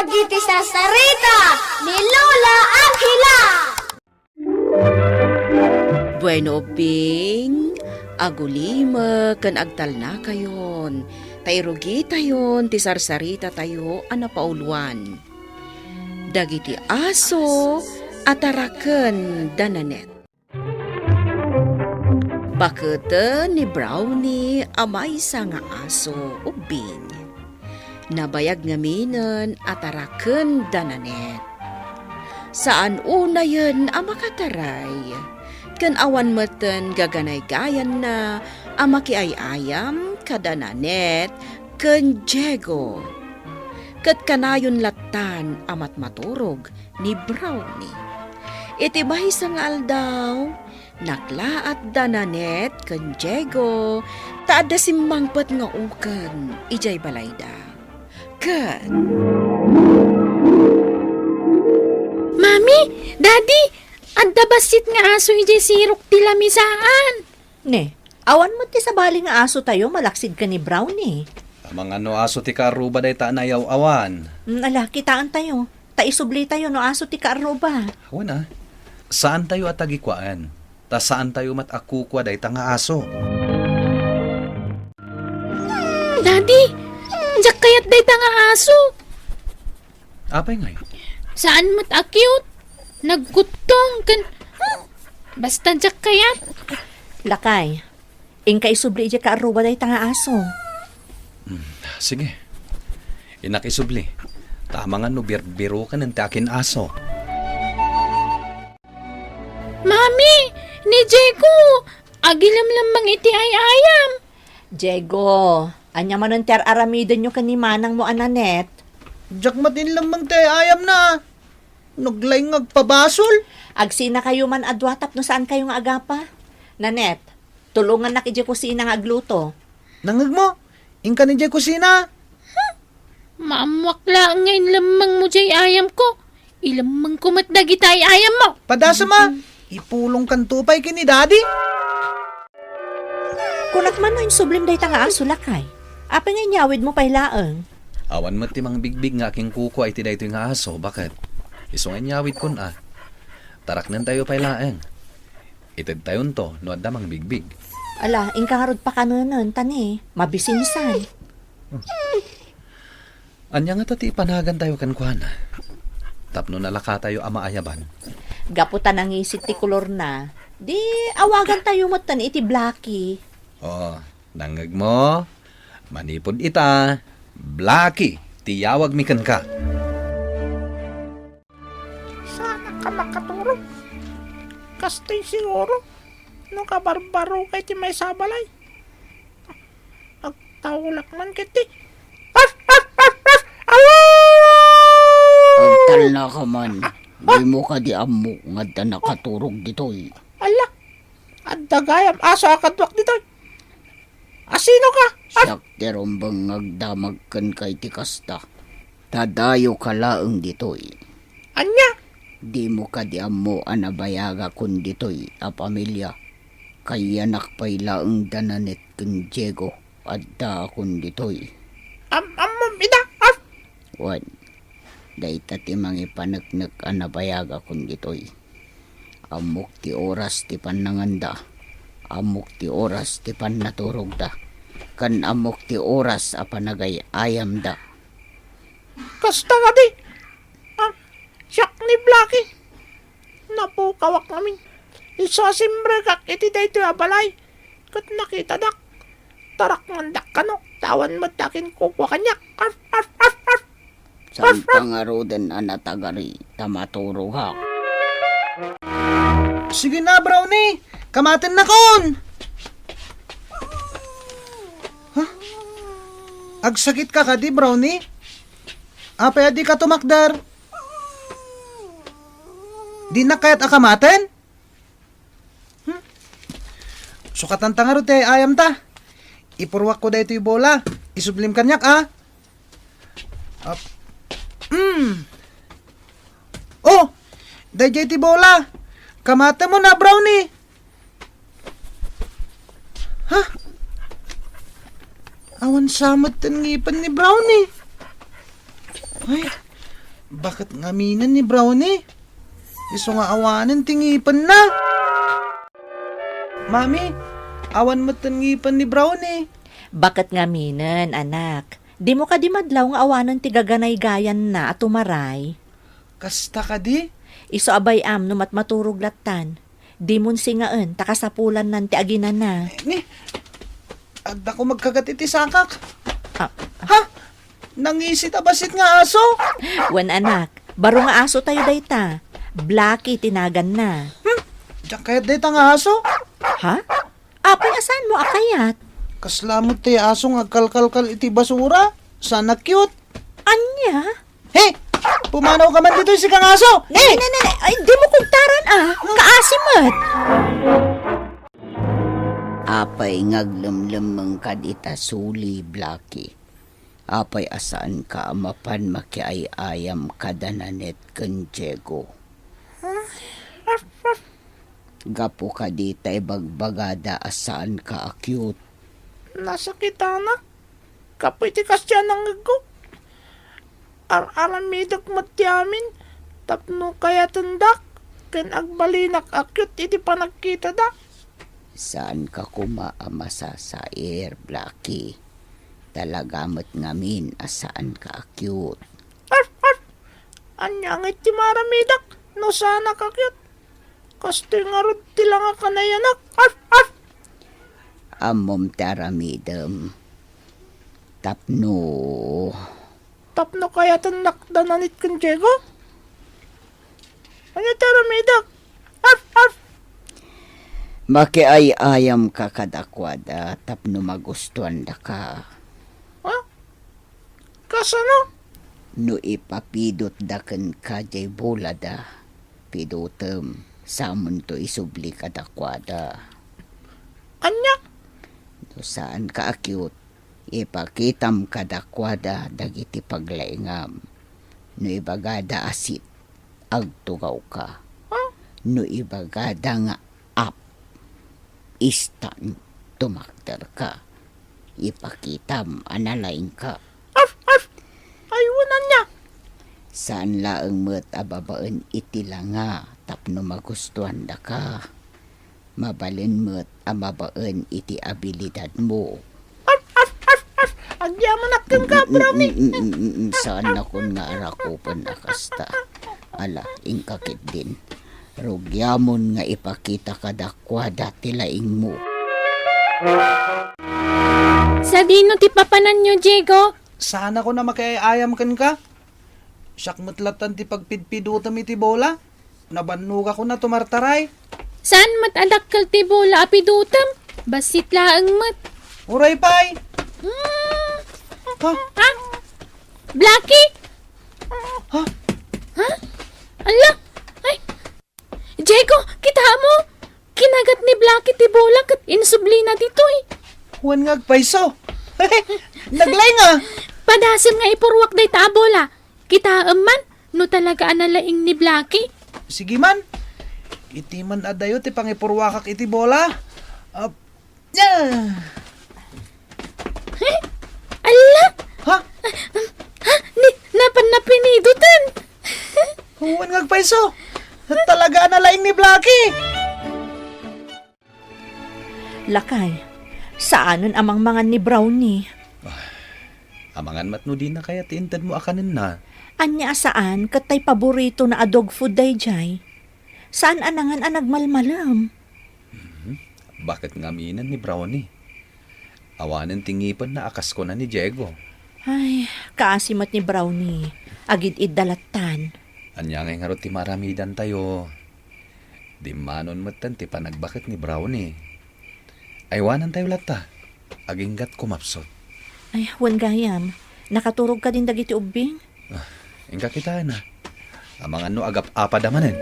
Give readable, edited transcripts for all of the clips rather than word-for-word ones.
dagiti sasarita ni Lola Angela. Bueno, Bing, agulima kan agtal na kayon. Tayrugi tayon, ti sarsarita tayo, anapauluan. Dagiti aso, ataraken dananet. Baketen ni Brownie amay sa nga aso ubing. Nabayag ngaminan ataraken dananet. Saan una yun amakataray? Kan awan meten gaganay-gayan na amakiayayam kadananet ken Diego. Kat kanayon latan amat maturog ni Brownie. Iti bahis nga aldaw, naklaat dananet ken Diego, taada simmangpet nga uken, ijay balayda. Ken Mami, Daddy, anda basit nga aso ijay sirok ti lamisaan. Ne, awan mo ti sabali nga aso tayo, malaksid ka ni Brownie. Amang ano aso ti karuba day ta nayaw awan. Ala, kitaan tayo. Taisubli tayo no aso ti kaaruba. Awan saan tayo at tagikwaan? Ta saan tayo matakukwa day ta nga aso? Daddy, jak kayat day nga aso. Apay ngay? Saan mo't cute? Naggutong kan... Basta jak kayat. Lakay, ingka isubli ija kaaruba day nga aso. Sige. Inakisubli. Tama nga no birbiro ka ng takin aso. Mami, ni Diego, agilam-lamang iti ay ayam. Diego, anya manon ter aramidan nyo kanimanang mo ananet. Diyak matin lamang te ayam na. Naglay ngagpabasol. Agsina kayo man adwatap no saan kayo nga agapa. Nanet, tulungan na kidya kusina nga agluto. Nangag mo, ingka ni Jay kusina. Maamwakla ngayon lamang mo jay ayam ko. Ilamang kumatdagi tayo ayam mo. Padasa ma, ipulong kan tupay kini daddy. Kunak man no yung sublim day nga aso lakay. Apa nga nyawid mo pailaang? Awan mo timang bigbig nga aking kuko ay tiday ito nga aso. Bakit? Isungan nyawit kun Tarak nan tayo pailaeng. Itid tayon to, no adamang bigbig. Ala, ingka harod pa kanunan, tani. Mabisinsan. Anya nga tati panagan tayo kankwana. Tapno nalaka tayo ama ayaban. Gaputan ang isit ti kolor na. Di, awagan tayo mo tan iti Blacky. Oh, nangag mo. Manipod ita. Blacky, tiyawag mi ka. Sana ka makatulong. Kastay siguro. No kabarbaro kay ti may sabalay. Agtawlak man kiti. Agtal na ka man. Di mo ka di amo nga nakaturog ditoy. Ala, at dagayam aso akadwak dito. Asino ka? Siyak terombang nagdamagkan kay tikasta. Tadayo ka laeng ditoy. Anya? Di mo ka di amo anabayaga kun ditoy a pamilya. Kay anak pa'y laeng dananet kun Diego at da kun ditoy. Ida? Wan, day tati mangi panagnak anabayaga kun ditoy. Amok ti oras ti pananganda. Amok ti oras ti panaturog da. Kan amok ti oras a panagay ayam da. Kasta ka di. Siyak ni Blacky. Napukawak namin. Isa simbre kak iti dayto abalay. Kat nakita dak. Tarak mandak kano. Tawan madakin kukwa kanyak. San pangaroden anatagari tamaturog ha. Sige na, Brownie. Kamatin na kon. Agsakit ka di, Brownie? Apay di ka tumakdar. Di na kaya't akamaten? Sukatan tangaro te ayam ta. Ipurwak ko da ito yung bola. Isublim kanyak Oh! Dayjay ti bola. Kamata mo na, Brownie. Ha? Awan samot ang ngipan ni Brownie. Ay, Bakit ngaminan ni Brownie? Iso nga awanan tingipan na. Mami, awan mo tingipan ni Brownie. Bakit nga minan, anak? Di mo ka di madlaw nga awanan ti gaganay gayan na at tumaray. Kasta ka di? Iso abay no maturog latan. Di mon singaan, takasapulan nan ti aginan na. Ni, agda ko magkagat iti sakak. Ah, Ha? Nangisit abasit nga aso? wan anak, baro nga aso tayo dayta. Blacky tinagan na. Diyan kayat dito nga aso? Ha? Apay asan mo akayat? Kaslamot ti aso nga kalkalkal iti basura. Sana cute. Anya? Hey! Pumanaw ka man dito si kang aso! Eh! Ay, di mo kugtaran Kaasimat! Apay ngaglemlemeng kadita suli Blacky. Apay asaan ka amapan makiay-ayam kadananet ken Diego. Gapo ka dita bagbagada asaan ka akyut. Nasakita na. Kapoy ti kasya ng gagok. Ar-aramidak matyamin. Tapno kaya tendak. Ken agbalinak akyut iti panagkita da. Saan ka kumaamasa sa air, Blacky? Talagamat ngamin asaan ka akyut. Arf, arf. Anyang iti maramidak. No sana kakyut. Kastoy nga rod ti lang kanayanak. Arf, arf. Amom taramidem. Tapno. Tapno kaya tendak dananit ken Diego. Ano taramidak? Arf, arf. Makiay-ayam ka kadakwada tapno magustuhan da ka. Ha? Kasano? No ipapidot da ken kajay bulada. Pidotem. Samon to isubli kadakwada. Anya? No saan ka akyut. Ipakitam kadakwada dagiti paglaingam. No ibagada asit. Agtugaw ka. Huh? No ibagada nga up. Istan tumakter ka. Ipakitam analaing ka. Arf, arf. Ayunan niya. Saan laeng met ababaan itilanga tapno magustuhan da ka. Mabalin met amabaan iti abilidad mo. Arf, arf, arf, arf. Agyaman akin ka, Brownie. Saan na kun nga arakupan na kasta. Ala, ingkakit din. Rugyamon nga ipakita kadakwada tilaing mo. Sa dino ti papanan nyo, Diego? Sana ko na makiayam kan ka. Siyak matlatan ti pagpidpidutam iti bola. Nabanuga ko na tumartaray. Saan matadakkel ti bola apidutam? Basit laang mat. Uray pay. Ha? Ha? Blacky? Ha? Ala! Ay! Diego, kita mo! Kinagat ni Blacky ti bola kat insubli na dito eh. Huwan nga agpayso. Naglay nga. Padasim nga ipurwak day ta bola. Kita man, no talaga analaing ni Blacky. Sige man. Iti man adayo ti pangipurwakak iti bola. Yeah. Ala! Ha? Ha? Napan na pinidutan. Huwan nga agpayso. Talaga na laing ni Blacky. Lakay, saanon amang mangan ni Brownie? Amangan matno din na kaya tiintad mo akanin na. Anya saan katay paborito na dog food dayjay? Saan anangan nagmalmalam? Bakit ngaminan ni Brownie? Awanan tingipan na akas ko na ni Diego. Ay, kaasimat ni Brownie. Agid idalatan. Anya nga nga ti maramidan tayo. Di manon matan ti panagbakit ni Brownie. Aywanan tayo lata. Aginggat kumapsot. Ay, wan gayam. Nakaturog ka din dagiti ubing? Ingka kita na. Amang ano agap-apa damanen.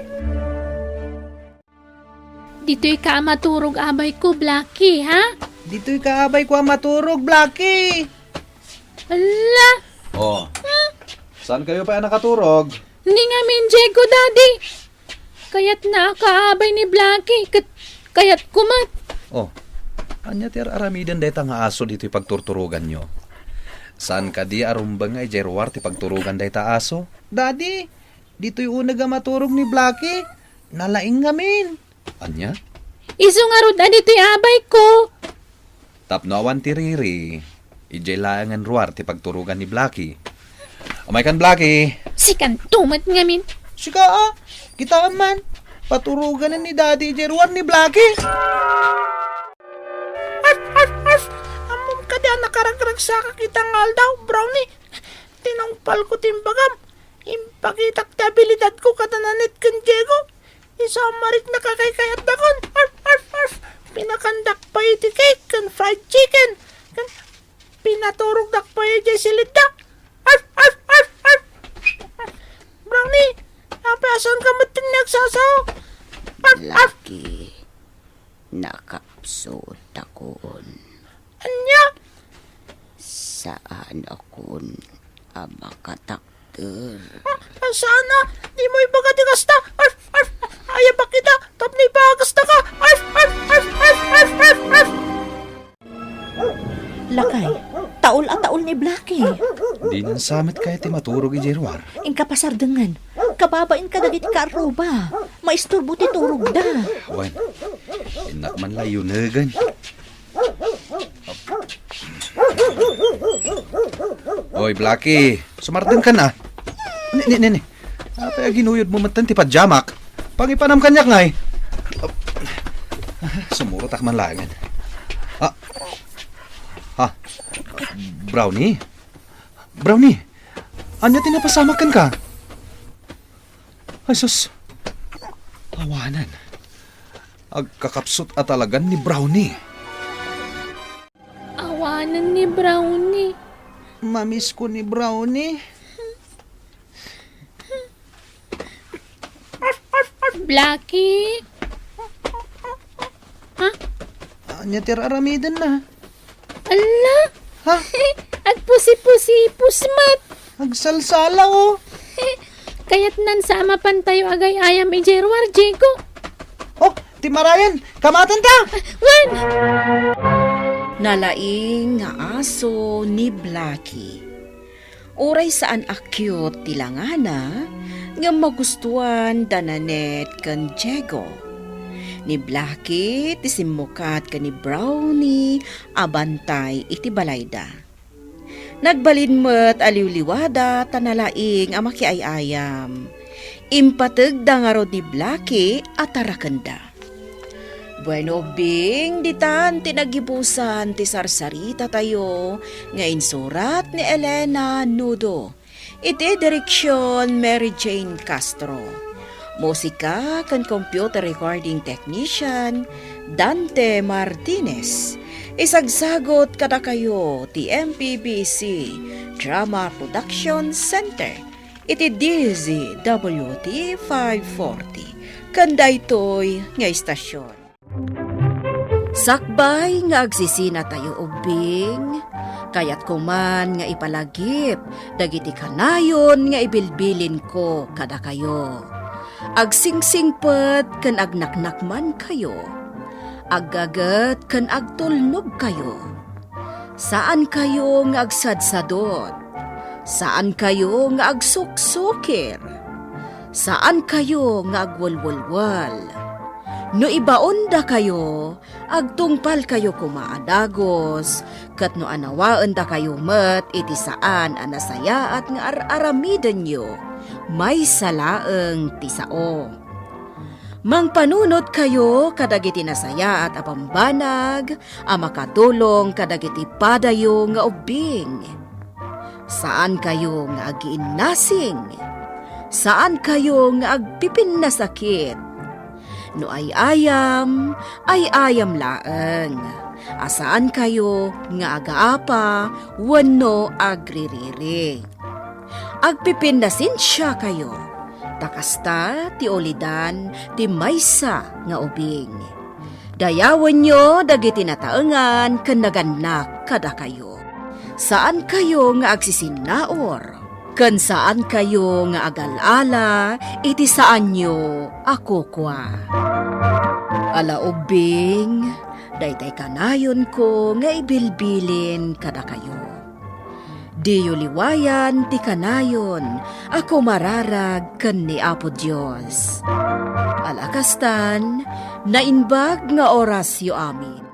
Dito'y ka maturog abay ko, Blacky, ha? Dito'y kaabay ko ang maturog, Blacky. Ala! Oh. Saan kayo pa nakaturog? Hindi nga min Diego, Daddy. Kaya't na kaabay ni Blacky. Kaya't kumat. Oh. Anya ti aramidan deta nga aso dito'y pagturturugan nyo. Saan ka di arumbang nga ijerwar ti pagturugan day ta aso? Daddy, dito'y unag nga maturog ni Blackie. Nalaing ngamin. Anya? Iso nga rod dito'y abay ko. Tapno awan ti Riri. Ijay laangan ruar ti pagturugan ni Blackie. Amay kan Blackie. Sikan tumat ngamin. Sika kita man. Paturugan na ni Daddy Jerwan ni Blackie. Arf! Amom ka di nakaragrag sa kakitang aldaw, Brownie. Tinangpal ko timbagam. Impakitak ti abilidad ko katananit kan Diego. Isa marik nakakaykayat na kon. Arf! Pinakandak pa iti cake kan fried chicken. Kan pinaturog dak pa iti silida. Arf! Brownie, apasan ka matin nagsasaw? Laki, nakapsot akon. Anya? Saan akon amakatakter? Sana, di mo ibaga di kasta. Ayaw ba kita? Tapni ba kasta ka? Lakay, taol at taol ni Blackie. Di nang samit kaya ti maturog ijerwar. Ingka pasardengan. Kababain ka dagiti ka aruba. Maisturbo ti turog da. Wan, inak man layunagan. Oy, Blackie, sumardan ka na. Ni. Apay ginuyod mo matan ti padyamak. Pangipanam kanyak ngay. Sumurot ak man langan. Brownie? Anya tinapasamakan ka? Ay, sus. Tawanan. Agkakapsot at talagan ni Brownie. Awanan ni Brownie. Mamiss ko ni Brownie. Blackie. Anya tiraramidan na. Ala. Ha? Agpusi-pusi pusmat. Agsalsala oh. Kayat nan sama pantayo agay ayam ijerwar, Diego. Oh, Timarayan, kamatan ta! Wan! Nalaing nga aso ni Blackie. Oray saan akyot tilangana nga magustuhan dananet kan Diego. Ni Blackie ti simukat ka ni Brownie abantay iti balayda. Nagbalin met aliwliwada tanalaing amakiayayam. Impateg da nga rod ni Blackie at tarakanda. Bueno bing ditan tinagibusan ti sarsarita tayo nga insurat ni Elena Nudo. Iti direksyon Mary Jane Castro. Musika kan computer recording technician Dante Martinez. Isagsagot kada kayo ti MPBC Drama Production Center. Iti DZWT 540. Kanda ito'y nga istasyon. Sakbay nga agsisina tayo ubing. Kayat kuman nga ipalagip. Dagiti kanayon nga ibilbilin ko kada kayo. Agsingsingpet kan agnaknakman kayo. Aggagat kan agtulnog kayo. Saan kayo nga agsadsadot? Saan kayo nga agsuksukir? Saan kayo nga agwalwalwal? No ibaon da kayo, agtungpal kayo kumaadagos, kat no anawaan da kayo met iti saan anasaya at nga aramidan nyo, may salaeng tisao. Mangpanunot kayo kadagiti nasaya at apambanag, amakatulong kadagiti padayo nga ubing. Saan kayo nga agiinnasing? Saan kayo nga agpipin na sakit? No ay ayam laeng. Asaan kayo nga agaapa, wano agririri. Agpipindasin siya kayo. Takasta ti olidan ti maysa nga ubing. Dayawan nyo dagiti nataengan ken naganak kada kayo. Saan kayo nga agsisinaor? Ken saan kayo nga agalala, iti saan nyo ako kwa. Ala ubing, daytay kanayon ko nga ibilbilin kada kayo. Diyo liwayan ti kanayon, ako mararag ken ni Apo Dios. Alakastan, nainbag nga oras yu amin.